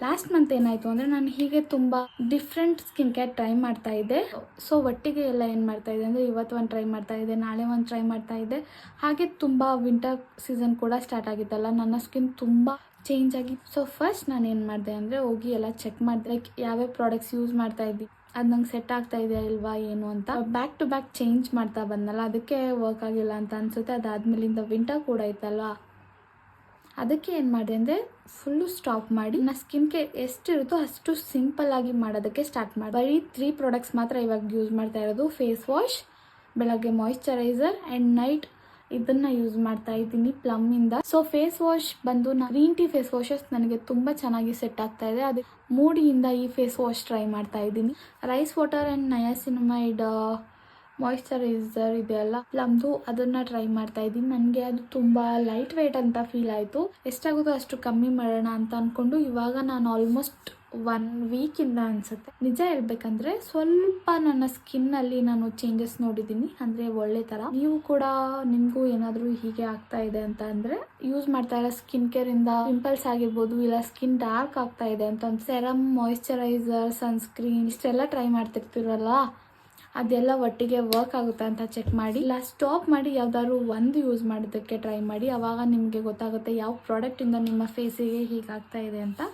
Last month ಏನಾಯಿತು ಅಂದರೆ ನಾನು ಹೀಗೆ ತುಂಬ ಡಿಫ್ರೆಂಟ್ ಸ್ಕಿನ್ ಕೇರ್ ಟ್ರೈ ಮಾಡ್ತಾ ಇದ್ದೆ. ಸೊ ಒಟ್ಟಿಗೆ ಎಲ್ಲ ಏನು ಮಾಡ್ತಾ ಇದ್ದೆ ಅಂದರೆ ಇವತ್ತು ಒಂದು ಟ್ರೈ ಮಾಡ್ತಾ ಇದ್ದೆ, ನಾಳೆ ಒಂದು ಟ್ರೈ ಮಾಡ್ತಾ ಇದ್ದೆ. ಹಾಗೆ ತುಂಬ ವಿಂಟರ್ ಸೀಸನ್ ಕೂಡ ಸ್ಟಾರ್ಟ್ ಆಗಿತ್ತಲ್ಲ, ನನ್ನ ಸ್ಕಿನ್ ತುಂಬ ಚೇಂಜ್ ಆಗಿ. ಸೊ ಫಸ್ಟ್ ನಾನು ಏನು ಮಾಡಿದೆ ಅಂದರೆ ಹೋಗಿ ಎಲ್ಲ ಚೆಕ್ ಮಾಡಿದೆ, ಲೈಕ್ ಯಾವ್ಯಾವ ಪ್ರಾಡಕ್ಟ್ಸ್ ಯೂಸ್ ಮಾಡ್ತಾ ಇದ್ದಿ, ಅದು ನಂಗೆ ಸೆಟ್ ಆಗ್ತಾ ಇದೆಯಾ ಇಲ್ವಾ ಏನು ಅಂತ. ಬ್ಯಾಕ್ ಟು ಬ್ಯಾಕ್ ಚೇಂಜ್ ಮಾಡ್ತಾ ಬಂದಲ್ಲ, ಅದಕ್ಕೆ ವರ್ಕ್ ಆಗಿಲ್ಲ ಅಂತ ಅನಿಸುತ್ತೆ. ಅದಾದ್ಮೇಲಿಂದ ವಿಂಟರ್ ಕೂಡ ಇತ್ತಲ್ವ, ಅದಕ್ಕೆ ಏನು ಮಾಡಿದೆ ಅಂದರೆ ಫುಲ್ಲು ಸ್ಟಾಪ್ ಮಾಡಿ ನನ್ನ ಸ್ಕಿನ್ ಕೇರ್ ಎಷ್ಟಿರುತ್ತೋ ಅಷ್ಟು ಸಿಂಪಲ್ ಆಗಿ ಮಾಡೋದಕ್ಕೆ ಸ್ಟಾರ್ಟ್ ಮಾಡಿ ಬರೀ 3 ಪ್ರಾಡಕ್ಟ್ಸ್ ಮಾತ್ರ ಇವಾಗ ಯೂಸ್ ಮಾಡ್ತಾ ಇರೋದು. ಫೇಸ್ ವಾಶ್, ಬೆಳಗ್ಗೆ ಮಾಯಿಶ್ಚರೈಸರ್ ಆ್ಯಂಡ್ ನೈಟ್ ಇದನ್ನು ಯೂಸ್ ಮಾಡ್ತಾ ಇದ್ದೀನಿ ಪ್ಲಮ್ಮಿಂದ. ಸೊ ಫೇಸ್ ವಾಶ್ ಬಂದು ಗ್ರೀನ್ ಟೀ ಫೇಸ್ ವಾಶಸ್ ನನಗೆ ತುಂಬ ಚೆನ್ನಾಗಿ ಸೆಟ್ ಆಗ್ತಾ ಇದೆ. ಅದು ಮೂಡಿಯಿಂದ ಈ ಫೇಸ್ ವಾಶ್ ಟ್ರೈ ಮಾಡ್ತಾ ಇದ್ದೀನಿ. ರೈಸ್ ವಾಟರ್ ಆ್ಯಂಡ್ ನಯಾಸಿನಮೈಡ್ ಮಾಯಿಶ್ಚರೈಸರ್ ಇದೆಯಲ್ಲ ಪ್ಲಮ್ದು, ಅದನ್ನು ಟ್ರೈ ಮಾಡ್ತಾ ಇದ್ದೀನಿ. ನನಗೆ ಅದು ತುಂಬ ಲೈಟ್ ವೆಯ್ಟ್ ಅಂತ ಫೀಲ್ ಆಯಿತು. ಎಷ್ಟಾಗುತ್ತೋ ಅಷ್ಟು ಕಮ್ಮಿ ಮಾಡೋಣ ಅಂತ ಅಂದ್ಕೊಂಡು ಇವಾಗ ನಾನು ಆಲ್ಮೋಸ್ಟ್ 1 ವೀಕಿಂದ ಅನಿಸುತ್ತೆ, ನಿಜ ಹೇಳ್ಬೇಕಂದ್ರೆ ಸ್ವಲ್ಪ ನನ್ನ ಸ್ಕಿನ್ನಲ್ಲಿ ನಾನು ಚೇಂಜಸ್ ನೋಡಿದ್ದೀನಿ, ಅಂದರೆ ಒಳ್ಳೆ ಥರ. ನೀವು ಕೂಡ ನಿಮಗೂ ಏನಾದರೂ ಹೀಗೆ ಆಗ್ತಾ ಇದೆ ಅಂತ ಅಂದರೆ ಯೂಸ್ ಮಾಡ್ತಾ ಇರೋ ಸ್ಕಿನ್ ಕೇರಿಂದ ಪಿಂಪಲ್ಸ್ ಆಗಿರ್ಬೋದು, ಇಲ್ಲ ಸ್ಕಿನ್ ಡಾರ್ಕ್ ಆಗ್ತಾ ಇದೆ ಅಂತ ಸೆರಮ್, ಮಾಯಿಶ್ಚರೈಸರ್, ಸನ್ಸ್ಕ್ರೀನ್ ಇಷ್ಟೆಲ್ಲ ಟ್ರೈ ಮಾಡ್ತಿರ್ತೀರಲ್ಲ, ಅದೆಲ್ಲ ಒಟ್ಟಿಗೆ ವರ್ಕ್ ಆಗುತ್ತಾ ಅಂತ ಚೆಕ್ ಮಾಡಿ. ಇಲ್ಲ ಸ್ಟಾಪ್ ಮಾಡಿ ಯಾವ್ದಾದ್ರು ಒಂದು ಯೂಸ್ ಮಾಡೋದಕ್ಕೆ ಟ್ರೈ ಮಾಡಿ. ಆವಾಗ ನಿಮಗೆ ಗೊತ್ತಾಗುತ್ತೆ ಯಾವ ಪ್ರಾಡಕ್ಟಿಂದ ನಿಮ್ಮ ಫೇಸಿಗೆ ಹೀಗಾಗ್ತಾ ಇದೆ ಅಂತ.